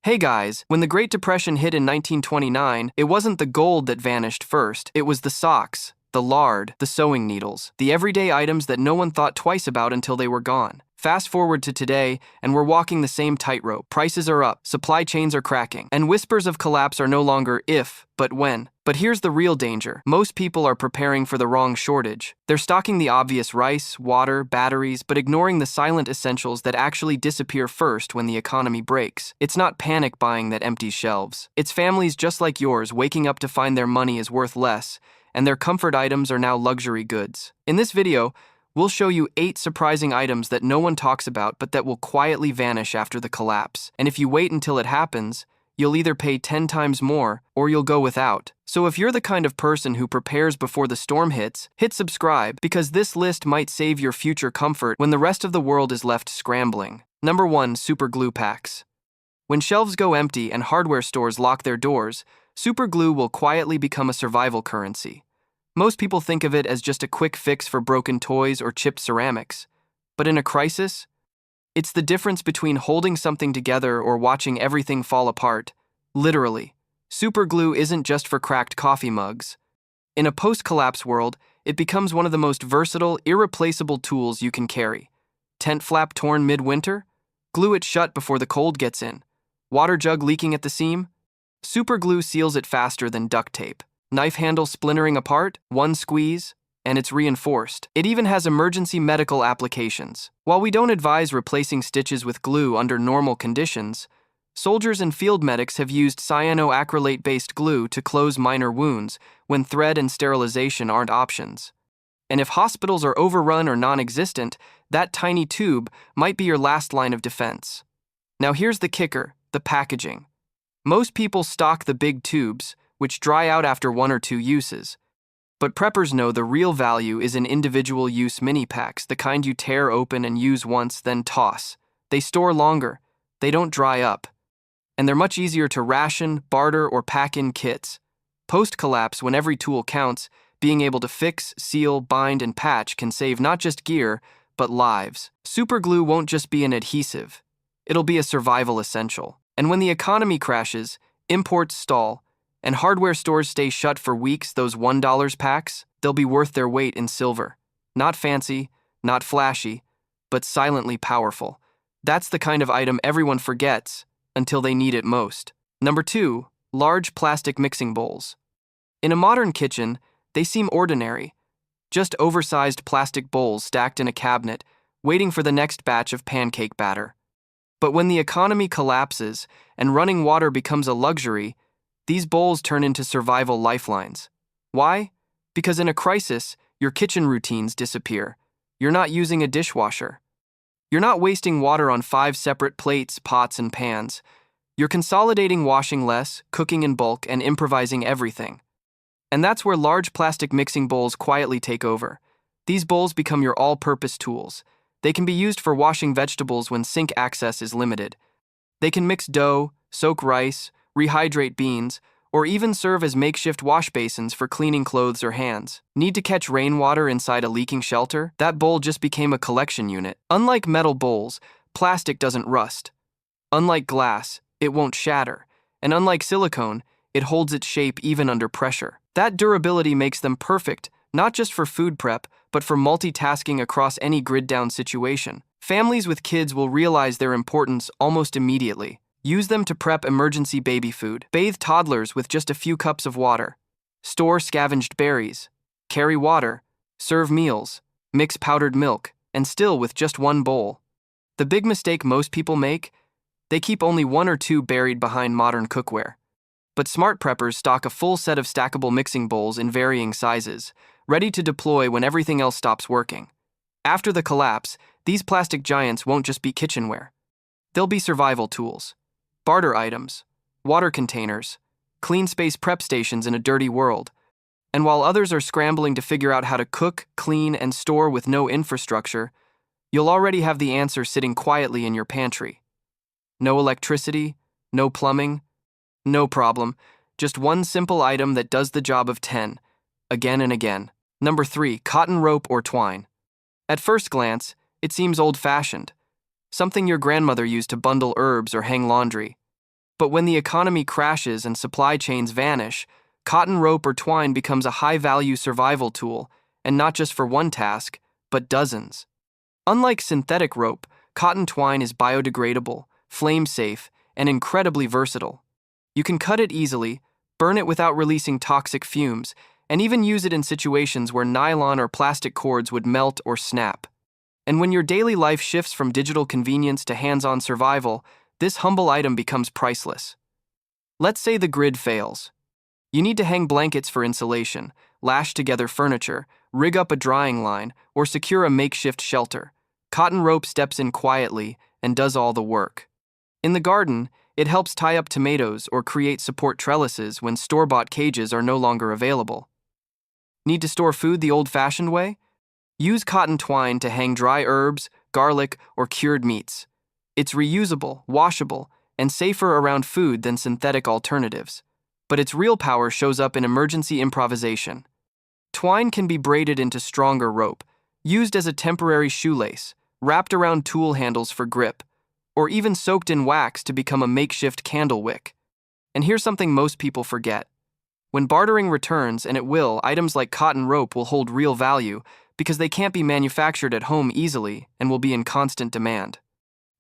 Hey guys, when the Great Depression hit in 1929, it wasn't the gold that vanished first, it was the socks, the lard, the sewing needles, the everyday items that no one thought twice about until they were gone. Fast forward to today, and we're walking the same tightrope. Prices are up, supply chains are cracking, and whispers of collapse are no longer if, but when. But here's the real danger. Most people are preparing for the wrong shortage. They're stocking the obvious rice, water, batteries, but ignoring the silent essentials that actually disappear first when the economy breaks. It's not panic buying that empties shelves. It's families just like yours waking up to find their money is worth less, and their comfort items are now luxury goods. In this video, we'll show you 8 surprising items that no one talks about but that will quietly vanish after the collapse. And if you wait until it happens, you'll either pay 10 times more or you'll go without. So if you're the kind of person who prepares before the storm hits, hit subscribe because this list might save your future comfort when the rest of the world is left scrambling. Number 1. Super glue packs. When shelves go empty and hardware stores lock their doors, super glue will quietly become a survival currency. Most people think of it as just a quick fix for broken toys or chipped ceramics. But in a crisis, it's the difference between holding something together or watching everything fall apart. Literally, super glue isn't just for cracked coffee mugs. In a post-collapse world, it becomes one of the most versatile, irreplaceable tools you can carry. Tent flap torn mid-winter? Glue it shut before the cold gets in. Water jug leaking at the seam? Super glue seals it faster than duct tape. Knife handle splintering apart? One squeeze, and it's reinforced. It even has emergency medical applications. While we don't advise replacing stitches with glue under normal conditions, soldiers and field medics have used cyanoacrylate-based glue to close minor wounds when thread and sterilization aren't options. And if hospitals are overrun or non-existent, that tiny tube might be your last line of defense. Now here's the kicker, the packaging. Most people stock the big tubes, which dry out after 1 or 2 uses. But preppers know the real value is in individual use mini packs, the kind you tear open and use once, then toss. They store longer, they don't dry up, and they're much easier to ration, barter, or pack in kits. Post-collapse, when every tool counts, being able to fix, seal, bind, and patch can save not just gear, but lives. Super glue won't just be an adhesive, it'll be a survival essential. And when the economy crashes, imports stall, and hardware stores stay shut for weeks, those $1 packs, they'll be worth their weight in silver. Not fancy, not flashy, but silently powerful. That's the kind of item everyone forgets until they need it most. Number 2. Large plastic mixing bowls. In a modern kitchen, they seem ordinary. Just oversized plastic bowls stacked in a cabinet, waiting for the next batch of pancake batter. But when the economy collapses and running water becomes a luxury, these bowls turn into survival lifelines. Why? Because in a crisis, your kitchen routines disappear. You're not using a dishwasher. You're not wasting water on 5 separate plates, pots, and pans. You're consolidating washing less, cooking in bulk, and improvising everything. And that's where large plastic mixing bowls quietly take over. These bowls become your all-purpose tools. They can be used for washing vegetables when sink access is limited. They can mix dough, soak rice, rehydrate beans, or even serve as makeshift wash basins for cleaning clothes or hands. Need to catch rainwater inside a leaking shelter? That bowl just became a collection unit. Unlike metal bowls, plastic doesn't rust. Unlike glass, it won't shatter. And unlike silicone, it holds its shape even under pressure. That durability makes them perfect, not just for food prep, but for multitasking across any grid-down situation. Families with kids will realize their importance almost immediately. Use them to prep emergency baby food. Bathe toddlers with just a few cups of water. Store scavenged berries. Carry water. Serve meals. Mix powdered milk. And still with just one bowl. The big mistake most people make? They keep only 1 or 2 buried behind modern cookware. But smart preppers stock a full set of stackable mixing bowls in varying sizes, ready to deploy when everything else stops working. After the collapse, these plastic giants won't just be kitchenware. They'll be survival tools. Barter items, water containers, clean space prep stations in a dirty world. And while others are scrambling to figure out how to cook, clean, and store with no infrastructure, you'll already have the answer sitting quietly in your pantry. No electricity, no plumbing, no problem. Just one simple item that does the job of 10, again and again. Number 3. Cotton rope or twine. At first glance, it seems old-fashioned. Something your grandmother used to bundle herbs or hang laundry. But when the economy crashes and supply chains vanish, cotton rope or twine becomes a high-value survival tool, and not just for one task, but dozens. Unlike synthetic rope, cotton twine is biodegradable, flame-safe, and incredibly versatile. You can cut it easily, burn it without releasing toxic fumes, and even use it in situations where nylon or plastic cords would melt or snap. And when your daily life shifts from digital convenience to hands-on survival, this humble item becomes priceless. Let's say the grid fails. You need to hang blankets for insulation, lash together furniture, rig up a drying line, or secure a makeshift shelter. Cotton rope steps in quietly and does all the work. In the garden, it helps tie up tomatoes or create support trellises when store-bought cages are no longer available. Need to store food the old-fashioned way? Use cotton twine to hang dry herbs, garlic, or cured meats. It's reusable, washable, and safer around food than synthetic alternatives. But its real power shows up in emergency improvisation. Twine can be braided into stronger rope, used as a temporary shoelace, wrapped around tool handles for grip, or even soaked in wax to become a makeshift candle wick. And here's something most people forget. When bartering returns, and it will, items like cotton rope will hold real value because they can't be manufactured at home easily and will be in constant demand.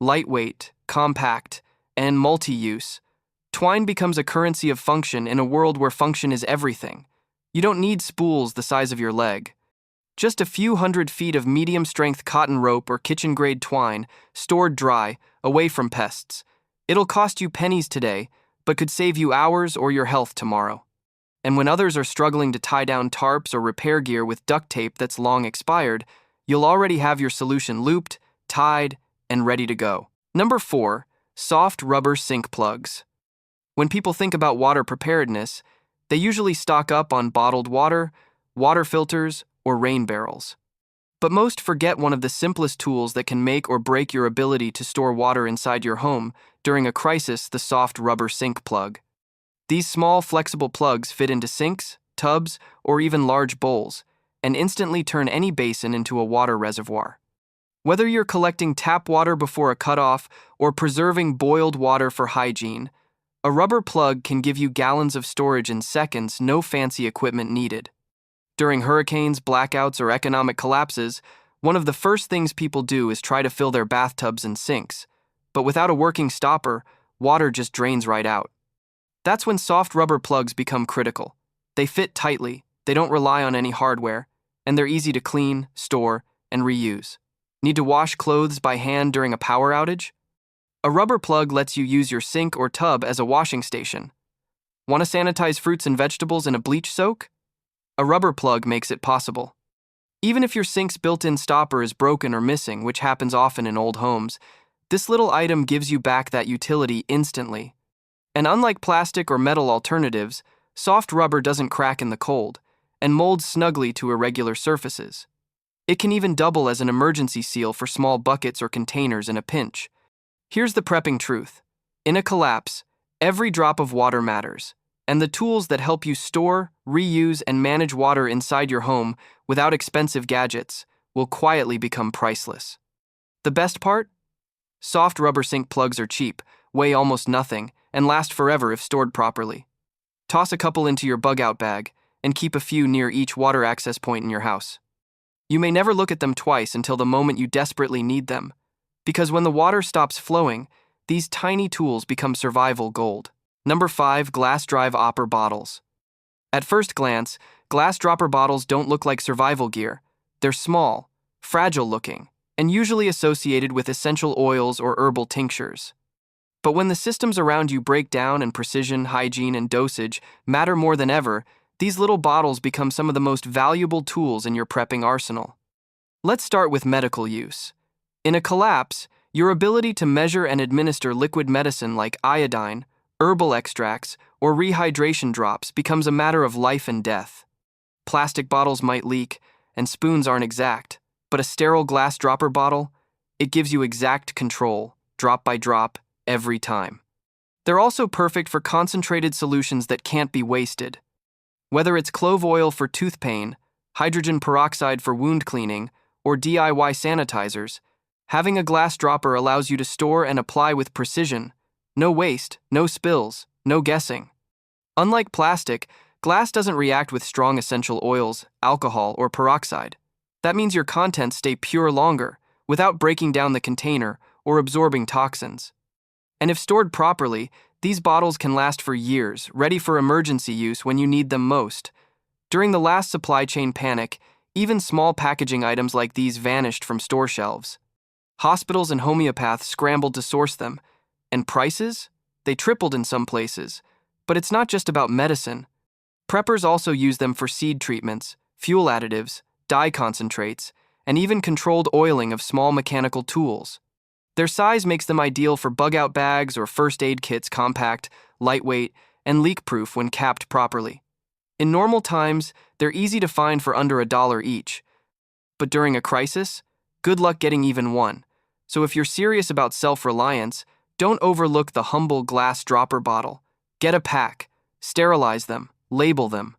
Lightweight, compact, and multi-use, twine becomes a currency of function in a world where function is everything. You don't need spools the size of your leg. Just a few 100 feet of medium-strength cotton rope or kitchen-grade twine, stored dry, away from pests. It'll cost you pennies today, but could save you hours or your health tomorrow. And when others are struggling to tie down tarps or repair gear with duct tape that's long expired, you'll already have your solution looped, tied, and ready to go. Number 4, soft rubber sink plugs. When people think about water preparedness, they usually stock up on bottled water, water filters, or rain barrels. But most forget one of the simplest tools that can make or break your ability to store water inside your home during a crisis: the soft rubber sink plug. These small, flexible plugs fit into sinks, tubs, or even large bowls, and instantly turn any basin into a water reservoir. Whether you're collecting tap water before a cutoff or preserving boiled water for hygiene, a rubber plug can give you gallons of storage in seconds, no fancy equipment needed. During hurricanes, blackouts, or economic collapses, one of the first things people do is try to fill their bathtubs and sinks. But without a working stopper, water just drains right out. That's when soft rubber plugs become critical. They fit tightly, they don't rely on any hardware, and they're easy to clean, store, and reuse. Need to wash clothes by hand during a power outage? A rubber plug lets you use your sink or tub as a washing station. Want to sanitize fruits and vegetables in a bleach soak? A rubber plug makes it possible. Even if your sink's built-in stopper is broken or missing, which happens often in old homes, this little item gives you back that utility instantly. And unlike plastic or metal alternatives, soft rubber doesn't crack in the cold and molds snugly to irregular surfaces. It can even double as an emergency seal for small buckets or containers in a pinch. Here's the prepping truth. In a collapse, every drop of water matters, and the tools that help you store, reuse, and manage water inside your home without expensive gadgets will quietly become priceless. The best part? Soft rubber sink plugs are cheap, weigh almost nothing, and last forever if stored properly. Toss a couple into your bug-out bag and keep a few near each water access point in your house. You may never look at them twice until the moment you desperately need them, because when the water stops flowing, these tiny tools become survival gold. Number 5, glass drive opera bottles. At first glance, glass dropper bottles don't look like survival gear. They're small, fragile-looking, and usually associated with essential oils or herbal tinctures. But when the systems around you break down and precision, hygiene, and dosage matter more than ever, these little bottles become some of the most valuable tools in your prepping arsenal. Let's start with medical use. In a collapse, your ability to measure and administer liquid medicine like iodine, herbal extracts, or rehydration drops becomes a matter of life and death. Plastic bottles might leak, and spoons aren't exact, but a sterile glass dropper bottle, it gives you exact control, drop by drop, every time. They're also perfect for concentrated solutions that can't be wasted. Whether it's clove oil for tooth pain, hydrogen peroxide for wound cleaning, or DIY sanitizers, having a glass dropper allows you to store and apply with precision, No waste, no spills, no guessing. Unlike plastic, glass doesn't react with strong essential oils, alcohol, or peroxide. That means your contents stay pure longer, without breaking down the container or absorbing toxins. And if stored properly, these bottles can last for years, ready for emergency use when you need them most. During the last supply chain panic, even small packaging items like these vanished from store shelves. Hospitals and homeopaths scrambled to source them, and prices? They tripled in some places. But it's not just about medicine. Preppers also use them for seed treatments, fuel additives, dye concentrates, and even controlled oiling of small mechanical tools. Their size makes them ideal for bug-out bags or first aid kits, compact, lightweight, and leak-proof when capped properly. In normal times, they're easy to find for under $1 each. But during a crisis, good luck getting even one. So if you're serious about self-reliance, don't overlook the humble glass dropper bottle. Get a pack, sterilize them, label them,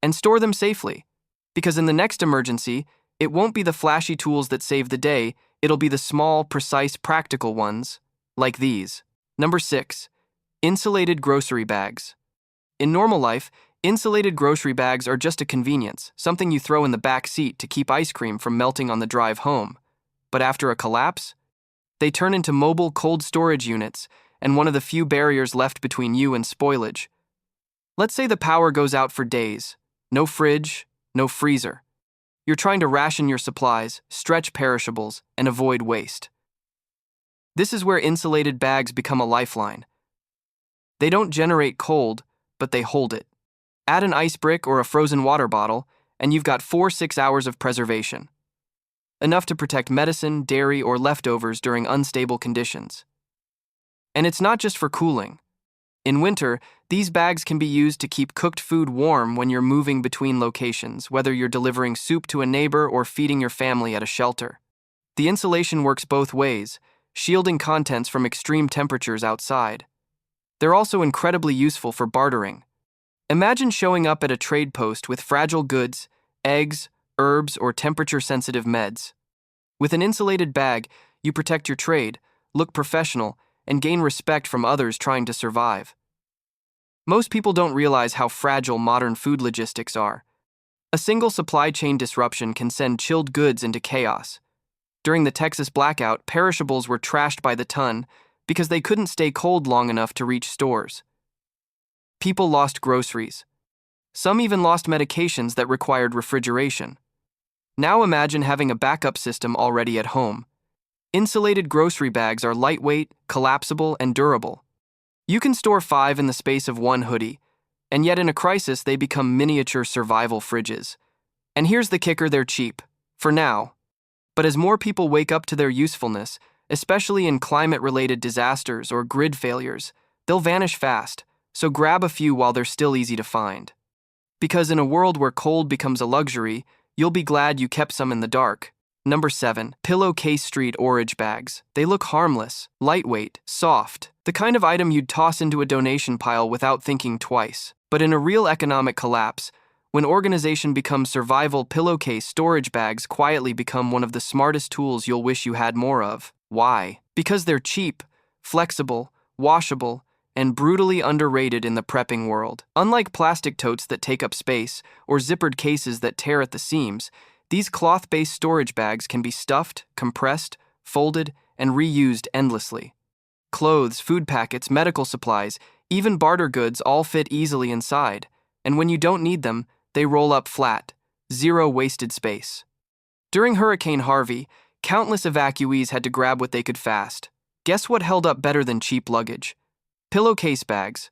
and store them safely. Because in the next emergency, it won't be the flashy tools that save the day, it'll be the small, precise, practical ones, like these. Number 6. Insulated grocery bags. In normal life, insulated grocery bags are just a convenience, something you throw in the back seat to keep ice cream from melting on the drive home. But after a collapse, they turn into mobile cold storage units and one of the few barriers left between you and spoilage. Let's say the power goes out for days. No fridge, no freezer. You're trying to ration your supplies, stretch perishables, and avoid waste. This is where insulated bags become a lifeline. They don't generate cold, but they hold it. Add an ice brick or a frozen water bottle, and you've got 4-6 hours of preservation. Enough to protect medicine, dairy, or leftovers during unstable conditions. And it's not just for cooling. In winter, these bags can be used to keep cooked food warm when you're moving between locations, whether you're delivering soup to a neighbor or feeding your family at a shelter. The insulation works both ways, shielding contents from extreme temperatures outside. They're also incredibly useful for bartering. Imagine showing up at a trade post with fragile goods, eggs, herbs, or temperature-sensitive meds. With an insulated bag, you protect your trade, look professional, and gain respect from others trying to survive. Most people don't realize how fragile modern food logistics are. A single supply chain disruption can send chilled goods into chaos. During the Texas blackout, perishables were trashed by the ton because they couldn't stay cold long enough to reach stores. People lost groceries. Some even lost medications that required refrigeration. Now imagine having a backup system already at home. Insulated grocery bags are lightweight, collapsible, and durable. You can store 5 in the space of one hoodie, and yet in a crisis they become miniature survival fridges. And here's the kicker, they're cheap. For now. But as more people wake up to their usefulness, especially in climate-related disasters or grid failures, they'll vanish fast, so grab a few while they're still easy to find. Because in a world where cold becomes a luxury, you'll be glad you kept some in the dark. Number 7. Pillowcase storage bags. They look harmless, lightweight, soft, the kind of item you'd toss into a donation pile without thinking twice. But in a real economic collapse, when organization becomes survival, pillowcase storage bags quietly become one of the smartest tools you'll wish you had more of. Why? Because they're cheap, flexible, washable, and brutally underrated in the prepping world. Unlike plastic totes that take up space or zippered cases that tear at the seams, these cloth-based storage bags can be stuffed, compressed, folded, and reused endlessly. Clothes, food packets, medical supplies, even barter goods all fit easily inside, and when you don't need them, they roll up flat, zero wasted space. During Hurricane Harvey, countless evacuees had to grab what they could fast. Guess what held up better than cheap luggage? Pillowcase bags.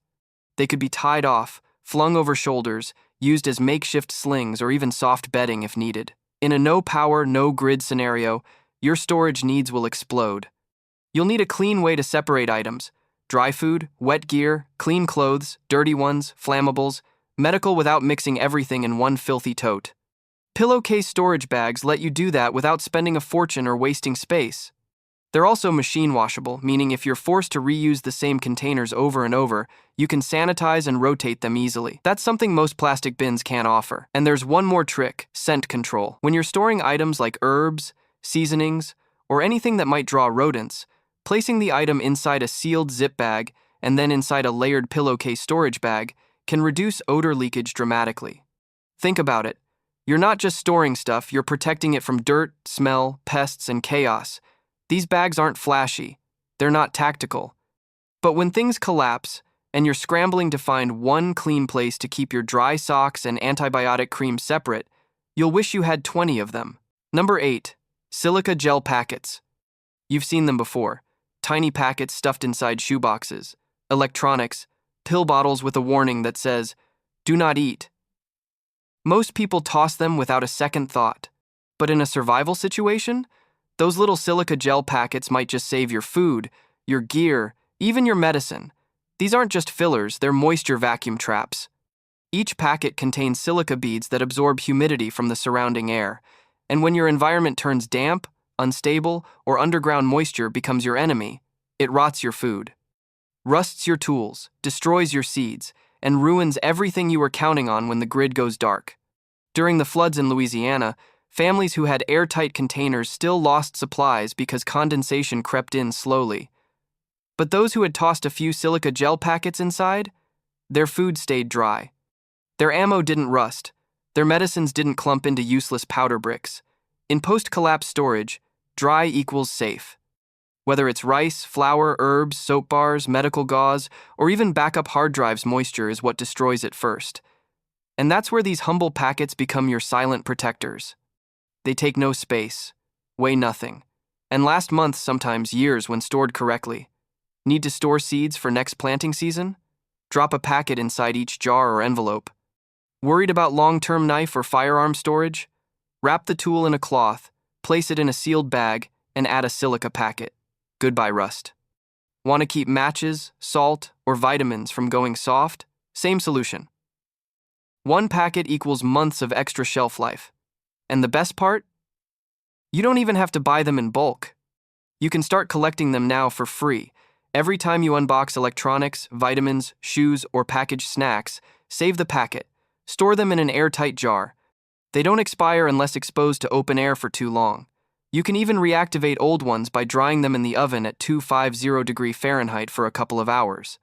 They could be tied off, flung over shoulders, used as makeshift slings or even soft bedding if needed. In a no-power, no-grid scenario, your storage needs will explode. You'll need a clean way to separate items: dry food, wet gear, clean clothes, dirty ones, flammables, medical without mixing everything in one filthy tote. Pillowcase storage bags let you do that without spending a fortune or wasting space. They're also machine washable, meaning if you're forced to reuse the same containers over and over, you can sanitize and rotate them easily. That's something most plastic bins can't offer. And there's one more trick: scent control. When you're storing items like herbs, seasonings, or anything that might draw rodents, Placing the item inside a sealed zip bag and then inside a layered pillowcase storage bag can reduce odor leakage dramatically. Think about it. You're not just storing stuff, you're protecting it from dirt, smell, pests, and chaos. These bags aren't flashy. They're not tactical. But when things collapse, and you're scrambling to find one clean place to keep your dry socks and antibiotic cream separate, you'll wish you had 20 of them. Number 8. Silica gel packets. You've seen them before. Tiny packets stuffed inside shoeboxes, electronics, pill bottles with a warning that says, "Do not eat." Most people toss them without a second thought. But in a survival situation, those little silica gel packets might just save your food, your gear, even your medicine. These aren't just fillers, they're moisture vacuum traps. Each packet contains silica beads that absorb humidity from the surrounding air, and when your environment turns damp, unstable, or underground moisture becomes your enemy, it rots your food, rusts your tools, destroys your seeds, and ruins everything you were counting on when the grid goes dark. During the floods in Louisiana, families who had airtight containers still lost supplies because condensation crept in slowly. But those who had tossed a few silica gel packets inside, their food stayed dry. Their ammo didn't rust. Their medicines didn't clump into useless powder bricks. In post-collapse storage, dry equals safe. Whether it's rice, flour, herbs, soap bars, medical gauze, or even backup hard drives, moisture is what destroys it first. And that's where these humble packets become your silent protectors. They take no space, weigh nothing, and last months, sometimes years when stored correctly. Need to store seeds for next planting season? Drop a packet inside each jar or envelope. Worried about long-term knife or firearm storage? Wrap the tool in a cloth, place it in a sealed bag, and add a silica packet. Goodbye rust. Want to keep matches, salt, or vitamins from going soft? Same solution. One packet equals months of extra shelf life. And the best part? You don't even have to buy them in bulk. You can start collecting them now for free. Every time you unbox electronics, vitamins, shoes, or packaged snacks, save the packet. Store them in an airtight jar. They don't expire unless exposed to open air for too long. You can even reactivate old ones by drying them in the oven at 250 Fahrenheit for a couple of hours.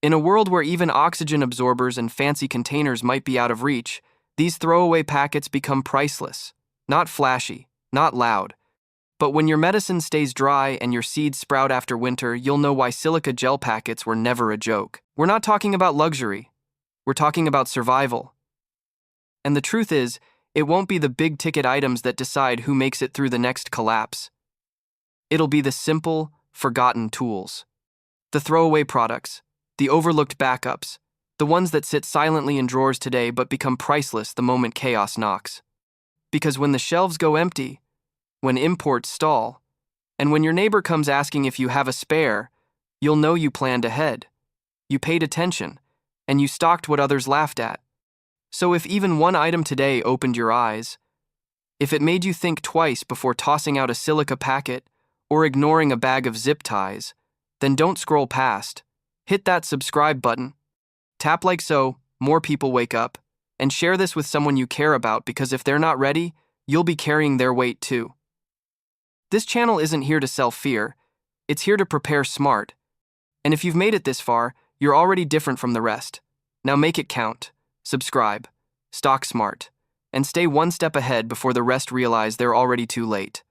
In a world where even oxygen absorbers and fancy containers might be out of reach, these throwaway packets become priceless. Not flashy, not loud. But when your medicine stays dry and your seeds sprout after winter, you'll know why silica gel packets were never a joke. We're not talking about luxury. We're talking about survival. And the truth is, it won't be the big-ticket items that decide who makes it through the next collapse. It'll be the simple, forgotten tools. The throwaway products, the overlooked backups, the ones that sit silently in drawers today but become priceless the moment chaos knocks. Because when the shelves go empty, when imports stall, and when your neighbor comes asking if you have a spare, you'll know you planned ahead. You paid attention, and you stocked what others laughed at. So if even one item today opened your eyes, if it made you think twice before tossing out a silica packet or ignoring a bag of zip ties, then don't scroll past. Hit that subscribe button. Tap like so, more people wake up, and share this with someone you care about, because if they're not ready, you'll be carrying their weight too. This channel isn't here to sell fear, it's here to prepare smart. And if you've made it this far, you're already different from the rest. Now make it count. Subscribe, stock smart, and stay one step ahead before the rest realize they're already too late.